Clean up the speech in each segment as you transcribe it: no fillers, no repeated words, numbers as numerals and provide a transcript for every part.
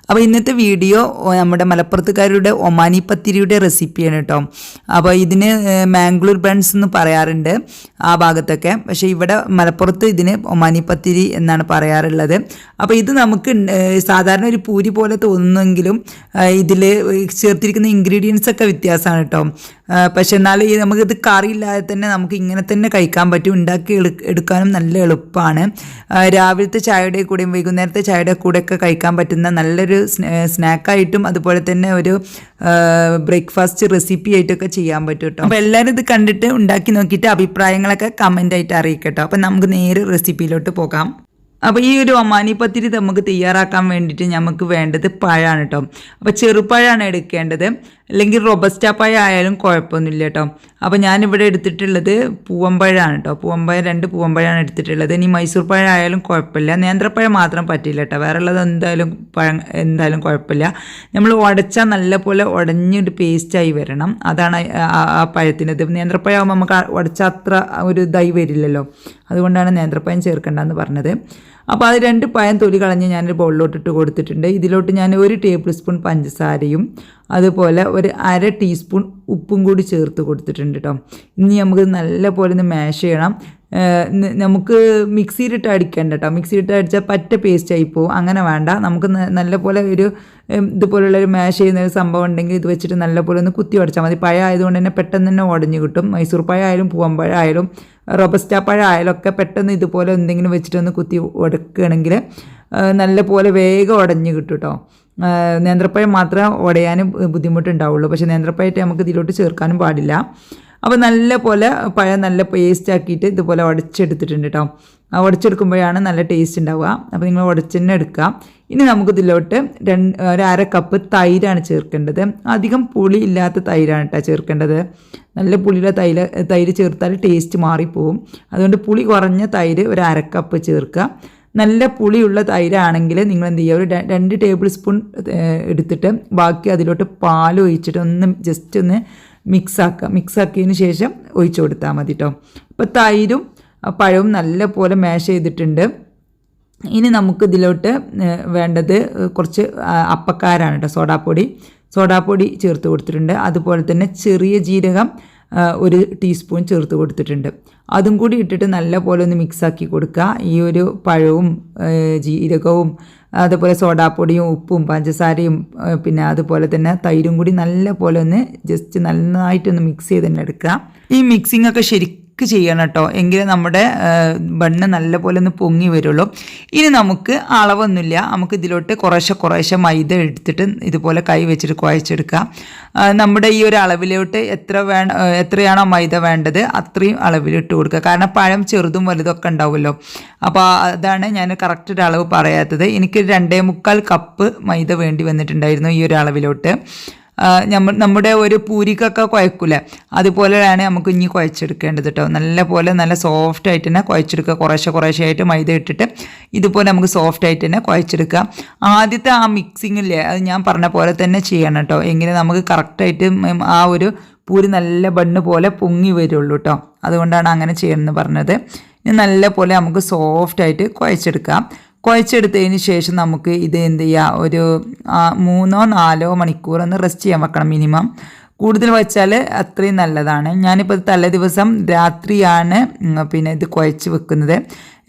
അപ്പോൾ ഇന്നത്തെ വീഡിയോ നമ്മുടെ മലപ്പുറത്തുകാരുടെ ഒമാനി പത്തിരിയുടെ റെസിപ്പിയാണ് കേട്ടോ. അപ്പോൾ ഇതിന് മാംഗ്ലൂർ ബൺസ് എന്ന് പറയാറുണ്ട് ആ ഭാഗത്തൊക്കെ, പക്ഷേ ഇവിടെ മലപ്പുറത്ത് ഇതിന് ഒമാനി പത്തിരി എന്നാണ് പറയാറുള്ളത്. അപ്പോൾ ഇത് നമുക്ക് സാധാരണ ഒരു പൂരി പോലെ തോന്നുമെങ്കിലും ഇതിൽ ചേർത്തിരിക്കുന്ന ഇൻഗ്രീഡിയൻസ് ഒക്കെ വ്യത്യാസമാണ് കേട്ടോ. പക്ഷെ എന്നാൽ നമുക്കിത് കറിയില്ലാതെ തന്നെ നമുക്ക് ഇങ്ങനെ തന്നെ കഴിക്കാൻ പറ്റും. ഉണ്ടാക്കി എടുക്കാനും നല്ല എളുപ്പമാണ്. രാവിലത്തെ ചായയുടെ കൂടെയും വൈകുന്നേരത്തെ ചായയുടെ കൂടെയൊക്കെ കഴിക്കാൻ പറ്റുന്ന നല്ലൊരു സ്നാക്കായിട്ടും അതുപോലെ തന്നെ ഒരു ബ്രേക്ക്ഫാസ്റ്റ് റെസിപ്പി ആയിട്ടൊക്കെ ചെയ്യാൻ പറ്റും കേട്ടോ. അപ്പോൾ എല്ലാവരും ഇത് കണ്ടിട്ട് ഉണ്ടാക്കി നോക്കിയിട്ട് അഭിപ്രായങ്ങളൊക്കെ കമൻ്റായിട്ട് അറിയിക്കട്ടോ. അപ്പം നമുക്ക് നേരെ റെസിപ്പിയിലോട്ട് പോകാം. അപ്പോൾ ഈ ഒരു ഒമാനി പത്തിരി നമുക്ക് തയ്യാറാക്കാൻ വേണ്ടിയിട്ട് നമുക്ക് വേണ്ടത് പഴമാണ് കേട്ടോ. അപ്പോൾ ചെറുപഴമാണ് എടുക്കേണ്ടത്, അല്ലെങ്കിൽ റൊബസ്റ്റ പഴം ആയാലും കുഴപ്പമൊന്നുമില്ല കേട്ടോ. അപ്പോൾ ഞാനിവിടെ എടുത്തിട്ടുള്ളത് പൂവമ്പഴമാണ് കേട്ടോ. രണ്ട് പൂവമ്പഴമാണ് എടുത്തിട്ടുള്ളത്. ഇനി മൈസൂർ പഴം ആയാലും കുഴപ്പമില്ല, നേന്ത്രപ്പഴം മാത്രം പറ്റില്ല കേട്ടോ. വേറെ ഉള്ളത് എന്തായാലും കുഴപ്പമില്ല. നമ്മൾ ഉടച്ചാൽ നല്ലപോലെ ഉടഞ്ഞിട്ട് പേസ്റ്റായി വരണം, അതാണ് ആ പഴത്തിനത്. നേന്ത്രപ്പഴം ആകുമ്പോൾ നമുക്ക് ഉടച്ചാൽ അത്ര ഒരു ഇതായി വരില്ലല്ലോ, അതുകൊണ്ടാണ് നേന്ത്രപ്പഴം ചേർക്കേണ്ടതെന്ന് പറഞ്ഞത്. അപ്പോൾ അത് 2 പഴം തൊലി കളഞ്ഞ് ഞാനൊരു ബൗളിലോട്ടിട്ട് കൊടുത്തിട്ടുണ്ട്. ഇതിലോട്ട് ഞാൻ 1 ടേബിൾ സ്പൂൺ പഞ്ചസാരയും അതുപോലെ 1/2 ടീസ്പൂൺ ഉപ്പും കൂടി ചേർത്ത് കൊടുത്തിട്ടുണ്ട് കേട്ടോ. ഇനി നമുക്ക് നല്ലപോലെ ഒന്ന് മാഷ് ചെയ്യണം. നമുക്ക് മിക്സിയിലിട്ട് അടിക്കേണ്ട കേട്ടോ. മിക്സിയിലിട്ട് അടിച്ചാൽ പറ്റ പേസ്റ്റ് ആയി പോകും, അങ്ങനെ വേണ്ട. നമുക്ക് നല്ലപോലെ ഒരു ഇതുപോലുള്ളൊരു മാഷ് ചെയ്യുന്ന ഒരു സംഭവം ഉണ്ടെങ്കിൽ ഇത് വെച്ചിട്ട് നല്ലപോലെ ഒന്ന് കുത്തി ഉടച്ചാൽ മതി. പഴം ആയതുകൊണ്ട് തന്നെ പെട്ടെന്ന് തന്നെ ഉടഞ്ഞു കിട്ടും. മൈസൂർ പഴം ആയാലും പൂവമ്പഴം ആയാലും റോബസ്റ്റ പഴം ആയാലും ഒക്കെ പെട്ടെന്ന് ഇതുപോലെ എന്തെങ്കിലും വെച്ചിട്ടൊന്ന് കുത്തി ഉടക്കുകയാണെങ്കിൽ നല്ലപോലെ വേഗം ഉടഞ്ഞു കിട്ടും കേട്ടോ. നേന്ത്രപ്പഴം മാത്രമേ ഉടയാനും ബുദ്ധിമുട്ടുണ്ടാവുള്ളൂ, പക്ഷേ നേന്ത്രപ്പഴമായിട്ട് നമുക്ക് ഇതിലോട്ട് ചേർക്കാനും പാടില്ല. അപ്പോൾ നല്ല പോലെ പഴം നല്ല പേസ്റ്റ് ആക്കിയിട്ട് ഇതുപോലെ ഉടച്ചെടുത്തിട്ടുണ്ട് കേട്ടോ. ഉടച്ചെടുക്കുമ്പോഴാണ് നല്ല ടേസ്റ്റ് ഉണ്ടാവുക. അപ്പോൾ നിങ്ങൾ ഉടച്ച് തന്നെ എടുക്കുക. ഇനി നമുക്കിതിലോട്ട് 1/2 കപ്പ് തൈരാണ് ചേർക്കേണ്ടത്. അധികം പുളി ഇല്ലാത്ത തൈരാണ് കേട്ടോ ചേർക്കേണ്ടത്. നല്ല പുളിയുള്ള തൈര് ചേർത്താൽ ടേസ്റ്റ് മാറിപ്പോവും. അതുകൊണ്ട് പുളി കുറഞ്ഞ തൈര് 1/2 കപ്പ് ചേർക്കുക. നല്ല പുളിയുള്ള തൈരാണെങ്കിൽ നിങ്ങൾ എന്ത് ചെയ്യുക, ഒരു 2 ടേബിൾ സ്പൂൺ എടുത്തിട്ട് ബാക്കി അതിലോട്ട് പാൽ ഒഴിച്ചിട്ട് ജസ്റ്റ് ഒന്ന് മിക്സാക്കിയതിന് ശേഷം ഒഴിച്ചു കൊടുത്താൽ മതി കേട്ടോ. ഇപ്പോൾ തൈരും പഴവും നല്ല പോലെ മാഷ് ചെയ്തിട്ടുണ്ട്. ഇനി നമുക്ക് ഇതിലോട്ട് വേണ്ടത് കുറച്ച് അപ്പക്കാരാണ് കേട്ടോ. സോഡാപ്പൊടി ചേർത്ത് കൊടുത്തിട്ടുണ്ട്. അതുപോലെ തന്നെ ചെറിയ ജീരകം 1 ടീസ്പൂൺ ചേർത്ത് കൊടുത്തിട്ടുണ്ട്. അതും കൂടി ഇട്ടിട്ട് നല്ല പോലെ ഒന്ന് മിക്സാക്കി കൊടുക്കുക. ഈ ഒരു പഴവും ജീരകവും അതുപോലെ സോഡാപ്പൊടിയും ഉപ്പും പഞ്ചസാരയും പിന്നെ അതുപോലെ തന്നെ തൈരും കൂടി നല്ല പോലെ ഒന്ന് ജസ്റ്റ് നന്നായിട്ടൊന്ന് മിക്സ് ചെയ്ത് തന്നെ എടുക്കുക. ഈ മിക്സിംഗ് ഒക്കെ ശരിക്കും ചെയ്യണം കേട്ടോ, എങ്കിലേ നമ്മുടെ ബണ്ണ് നല്ല പോലെ ഒന്ന് പൊങ്ങി വരുള്ളൂ. ഇനി നമുക്ക് അളവൊന്നുമില്ല, നമുക്ക് ഇതിലോട്ട് കുറേശ്ശെ മൈദ എടുത്തിട്ട് ഇതുപോലെ കൈ വെച്ചിട്ട് കുഴച്ചെടുക്കുക. നമ്മുടെ ഈ ഒരു അളവിലോട്ട് എത്രയാണോ മൈദ വേണ്ടത് അത്രയും അളവിലിട്ട് കൊടുക്കുക. കാരണം പഴം ചെറുതും വലുതൊക്കെ ഉണ്ടാവുമല്ലോ. അപ്പോൾ അതാണ് ഞാൻ കറക്റ്റ് ഒരു അളവ് പറയാത്തത്. എനിക്ക് 2.25 കപ്പ് മൈദ വേണ്ടി വന്നിട്ടുണ്ടായിരുന്നു ഈ ഒരു അളവിലോട്ട്. നമ്മുടെ ഒരു പൂരിക്കൊക്കെ കുഴക്കില്ലേ, അതുപോലെയാണ് നമുക്ക് ഇനി കുഴച്ചെടുക്കേണ്ടത് കേട്ടോ. നല്ല സോഫ്റ്റ് ആയിട്ട് തന്നെ കുഴച്ചെടുക്കുക. കുറേശ്ശെ ആയിട്ട് മൈദ ഇട്ടിട്ട് ഇതുപോലെ നമുക്ക് സോഫ്റ്റ് ആയിട്ട് തന്നെ കുഴച്ചെടുക്കുക. ആദ്യത്തെ ആ മിക്സിങ്ങില്ലേ, അത് ഞാൻ പറഞ്ഞ പോലെ തന്നെ ചെയ്യണം കേട്ടോ, എങ്ങനെ നമുക്ക് കറക്റ്റായിട്ട് ആ ഒരു പൂരി നല്ല ബണ്ണ് പോലെ പൊങ്ങി വരുള്ളൂ കേട്ടോ. അതുകൊണ്ടാണ് അങ്ങനെ ചെയ്യണമെന്ന് പറഞ്ഞത്. ഇനി നല്ല പോലെ നമുക്ക് സോഫ്റ്റായിട്ട് കുഴച്ചെടുക്കാം. കുഴച്ചെടുത്തതിന് ശേഷം നമുക്ക് ഇത് എന്ത് ചെയ്യുക, ഒരു 3-4 മണിക്കൂറൊന്ന് റെസ്റ്റ് ചെയ്യാൻ വെക്കണം മിനിമം. കൂടുതൽ വെച്ചാൽ അത്രയും നല്ലതാണ്. ഞാനിപ്പോൾ തലേ ദിവസം രാത്രിയാണ് പിന്നെ ഇത് കുഴച്ച് വെക്കുന്നത്.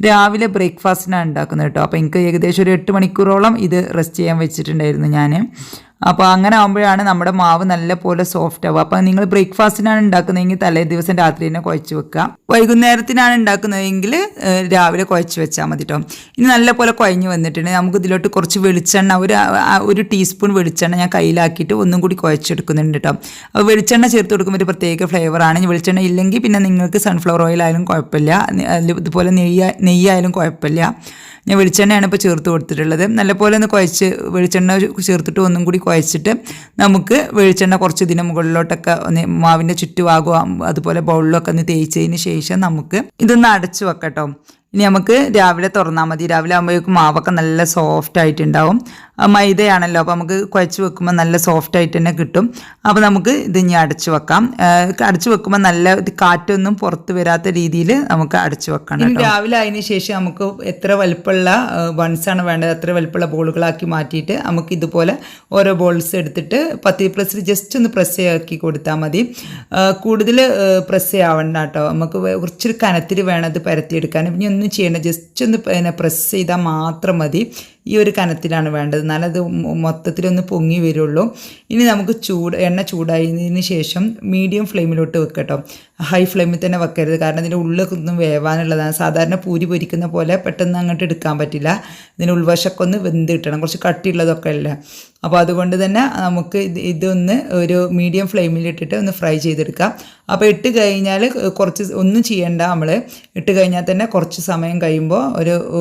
രാവിലെ ബ്രേക്ക്ഫാസ്റ്റിനാണ് ഉണ്ടാക്കുന്നത് കേട്ടോ. അപ്പോൾ എനിക്ക് ഏകദേശം ഒരു 8 മണിക്കൂറോളം ഇത് റെസ്റ്റ് ചെയ്യാൻ വെച്ചിട്ടുണ്ടായിരുന്നു ഞാൻ. അപ്പോൾ അങ്ങനെ ആകുമ്പോഴാണ് നമ്മുടെ മാവ് നല്ല പോലെ സോഫ്റ്റ് ആവുക. അപ്പോൾ നിങ്ങൾ ബ്രേക്ക്ഫാസ്റ്റിനാണ് ഉണ്ടാക്കുന്നതെങ്കിൽ തലേ ദിവസം രാത്രി തന്നെ കുഴച്ച് വെക്കുക. വൈകുന്നേരത്തിനാണ് ഉണ്ടാക്കുന്നതെങ്കിൽ രാവിലെ കുഴച്ച് വെച്ചാൽ മതി കേട്ടോ. ഇനി നല്ല പോലെ കുഴഞ്ഞ് വന്നിട്ടുണ്ട്. നമുക്ക് ഇതിലോട്ട് കുറച്ച് വെളിച്ചെണ്ണ, ഒരു ടീസ്പൂൺ വെളിച്ചെണ്ണ ഞാൻ കയ്യിലാക്കിയിട്ട് ഒന്നും കൂടി കുഴച്ചെടുക്കുന്നുണ്ട് കേട്ടോ. അപ്പോൾ വെളിച്ചെണ്ണ ചേർത്ത് കൊടുക്കുമ്പോൾ ഒരു പ്രത്യേക ഫ്ലേവറാണ്. വെളിച്ചെണ്ണ ഇല്ലെങ്കിൽ പിന്നെ നിങ്ങൾക്ക് സൺഫ്ലവർ ഓയിൽ ആയാലും കുഴപ്പമില്ല, ഇതുപോലെ നെയ്യായാലും കുഴപ്പമില്ല. ഞാൻ വെളിച്ചെണ്ണയാണ് ഇപ്പോൾ ചേർത്ത് കൊടുത്തിട്ടുള്ളത്. നല്ലപോലെ ഒന്ന് വെളിച്ചെണ്ണ ചേർത്തിട്ട് ഒന്നും കൂടി കുഴച്ചിട്ട് നമുക്ക് വെളിച്ചെണ്ണ കുറച്ച് ഇതിന് മുകളിലോട്ടൊക്കെ ഒന്ന് മാവിൻ്റെ ചുറ്റുഭാഗവും അതുപോലെ ബൗളിലൊക്കെ ഒന്ന് തേച്ചതിന് ശേഷം നമുക്ക് ഇതൊന്ന് അടച്ചു വെക്കട്ടോ. ഇനി നമുക്ക് രാവിലെ തുറന്നാൽ മതി. രാവിലെ ആകുമ്പോഴേക്കും മാവൊക്കെ നല്ല സോഫ്റ്റ് ആയിട്ടുണ്ടാവും. മൈദയാണല്ലോ, അപ്പോൾ നമുക്ക് കുഴച്ച് വെക്കുമ്പോൾ നല്ല സോഫ്റ്റ് ആയിട്ട് തന്നെ കിട്ടും. അപ്പോൾ നമുക്ക് ഇത് ഇനി അടച്ചു വെക്കാം. അടച്ചു വെക്കുമ്പോൾ നല്ല കാറ്റൊന്നും പുറത്ത് വരാത്ത രീതിയിൽ നമുക്ക് അടച്ചു വെക്കണം. ഇനി രാവിലെ അതിന് ശേഷം നമുക്ക് എത്ര വലുപ്പമുള്ള ബൺസാണ് വേണ്ടത് അത്ര വലുപ്പമുള്ള ബോളുകളാക്കി മാറ്റിയിട്ട് നമുക്ക് ഇതുപോലെ ഓരോ ബോൾസ് എടുത്തിട്ട് പത്തിരി പ്രസ്സിൽ ജസ്റ്റ് ഒന്ന് പ്രസ് ആക്കി കൊടുത്താൽ മതി. കൂടുതൽ പ്രസ് ആവണ്ട കേട്ടോ. നമുക്ക് കുറച്ചൊരു കനത്തിൽ വേണം ഇത് പരത്തിയെടുക്കാൻ. ഇനി ഒന്നും ചെയ്യണ്ട, ജസ്റ്റ് ഒന്ന് പ്രസ് ചെയ്താൽ മാത്രം മതി. ഈ ഒരു കനത്തിലാണ് വേണ്ടത്, എന്നാലത് മൊത്തത്തിലൊന്ന് പൊങ്ങി വരുള്ളൂ. ഇനി നമുക്ക് എണ്ണ ചൂടായതിന് ശേഷം മീഡിയം ഫ്ലെയിമിലോട്ട് വെക്കട്ടോ. ഹൈ ഫ്ലെയിമിൽ തന്നെ വെക്കരുത്, കാരണം ഇതിൻ്റെ ഉള്ളൊന്നും വേവാനുള്ളതാണ്. സാധാരണ പൂരി പൊരിക്കുന്ന പോലെ പെട്ടെന്ന് അങ്ങോട്ട് എടുക്കാൻ പറ്റില്ല. ഇതിൻ്റെ ഉൾവശമൊക്കെ ഒന്ന് വെന്ത് കിട്ടണം, കുറച്ച് കട്ടിയുള്ളതൊക്കെ അല്ലേ. അപ്പോൾ അതുകൊണ്ട് തന്നെ നമുക്ക് ഇതൊന്ന് ഒരു മീഡിയം ഫ്ലെയിമിലിട്ടിട്ട് ഒന്ന് ഫ്രൈ ചെയ്തെടുക്കാം. അപ്പോൾ ഇട്ട് കഴിഞ്ഞാൽ കുറച്ച് ഒന്നും ചെയ്യണ്ട, നമ്മൾ ഇട്ട് കഴിഞ്ഞാൽ തന്നെ കുറച്ച് സമയം കഴിയുമ്പോൾ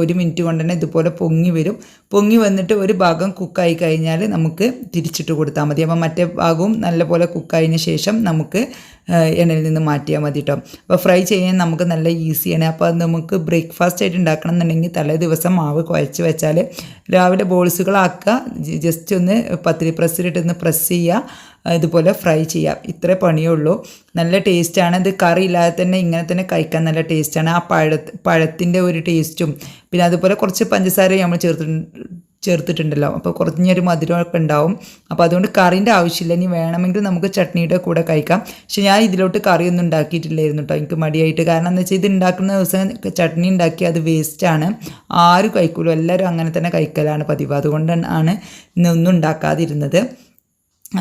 ഒരു മിനിറ്റ് കൊണ്ട് തന്നെ ഇതുപോലെ പൊങ്ങി വരും. പൊങ്ങി വന്നിട്ട് ഒരു ഭാഗം കുക്കായി കഴിഞ്ഞാൽ നമുക്ക് തിരിച്ചിട്ട് കൊടുത്താൽ മതി. അപ്പോൾ മറ്റേ ഭാഗവും നല്ലപോലെ കുക്കായതിന് ശേഷം നമുക്ക് എണ്ണയിൽ നിന്ന് മാറ്റിയാൽ മതി കേട്ടോ. അപ്പോൾ ഫ്രൈ ചെയ്യാൻ നമുക്ക് നല്ല ഈസിയാണ്. അപ്പോൾ അത് നമുക്ക് ബ്രേക്ക്ഫാസ്റ്റ് ആയിട്ട് ഉണ്ടാക്കണം എന്നുണ്ടെങ്കിൽ തലേ ദിവസം മാവ് കുഴച്ച് വെച്ചാൽ രാവിലെ ബോൾസുകളാക്കുക, ജസ്റ്റ് ഒന്ന് പത്തിരി പ്രസ്സിലിട്ടൊന്ന് പ്രസ് ചെയ്യുക, ഇതുപോലെ ഫ്രൈ ചെയ്യാം. ഇത്രേ പണിയുള്ളൂ. നല്ല ടേസ്റ്റാണ്. ഇത് കറി ഇല്ലാതെ തന്നെ ഇങ്ങനെ തന്നെ കഴിക്കാൻ നല്ല ടേസ്റ്റാണ്. ആ പഴത്തിൻ്റെ ഒരു ടേസ്റ്റും പിന്നെ അതുപോലെ കുറച്ച് പഞ്ചസാര നമ്മൾ ചേർത്തിട്ടുണ്ടല്ലോ, അപ്പോൾ കുറഞ്ഞൊരു മധുരമൊക്കെ ഉണ്ടാവും. അപ്പോൾ അതുകൊണ്ട് കറീൻ്റെ ആവശ്യമില്ല. ഇനി വേണമെങ്കിൽ നമുക്ക് ചട്നിയുടെ കൂടെ കഴിക്കാം. പക്ഷെ ഞാൻ ഇതിലോട്ട് കറിയൊന്നും ഉണ്ടാക്കിയിട്ടില്ലായിരുന്നു കേട്ടോ, എനിക്ക് മടിയായിട്ട്. കാരണം എന്താ വെച്ചാൽ ഇത് ഉണ്ടാക്കുന്ന ദിവസം ചട്നി ഉണ്ടാക്കി അത് വേസ്റ്റാണ്, ആരും കഴിക്കൂലോ, എല്ലാവരും അങ്ങനെ തന്നെ കഴിക്കലാണ് പതിവ്. അതുകൊണ്ടാണ് ഇന്നൊന്നും ഉണ്ടാക്കാതിരുന്നത്.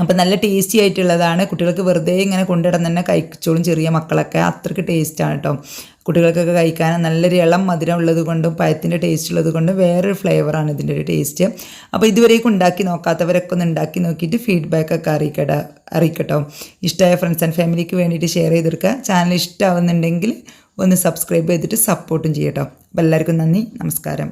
അപ്പോൾ നല്ല ടേസ്റ്റി ആയിട്ടുള്ളതാണ്. കുട്ടികൾക്ക് വെറുതെ ഇങ്ങനെ കൊണ്ടിടന്ന് തന്നെ കഴിച്ചോളും, ചെറിയ മക്കളൊക്കെ. അത്രയ്ക്ക് ടേസ്റ്റാണ് കേട്ടോ. കുട്ടികൾക്കൊക്കെ കഴിക്കാൻ നല്ലൊരു ഇളം മധുരം ഉള്ളത് കൊണ്ടും പഴത്തിൻ്റെ ടേസ്റ്റ് ഉള്ളത് കൊണ്ടും വേറൊരു ഫ്ലേവറാണ് ഇതിൻ്റെ ഒരു ടേസ്റ്റ്. അപ്പോൾ ഇതുവരേക്കും ഉണ്ടാക്കി നോക്കാത്തവരൊക്കെ ഒന്ന് ഉണ്ടാക്കി നോക്കിയിട്ട് ഫീഡ്ബാക്കൊക്കെ അറിയിക്കട്ടോ. ഇഷ്ടമായ ഫ്രണ്ട്സ് ആൻഡ് ഫാമിലിക്ക് വേണ്ടിയിട്ട് ഷെയർ ചെയ്തെടുക്കുക. ചാനൽ ഇഷ്ടമാവുന്നുണ്ടെങ്കിൽ ഒന്ന് സബ്സ്ക്രൈബ് ചെയ്തിട്ട് സപ്പോർട്ടും ചെയ്യട്ടോ. അപ്പോൾ എല്ലാവർക്കും നന്ദി, നമസ്കാരം.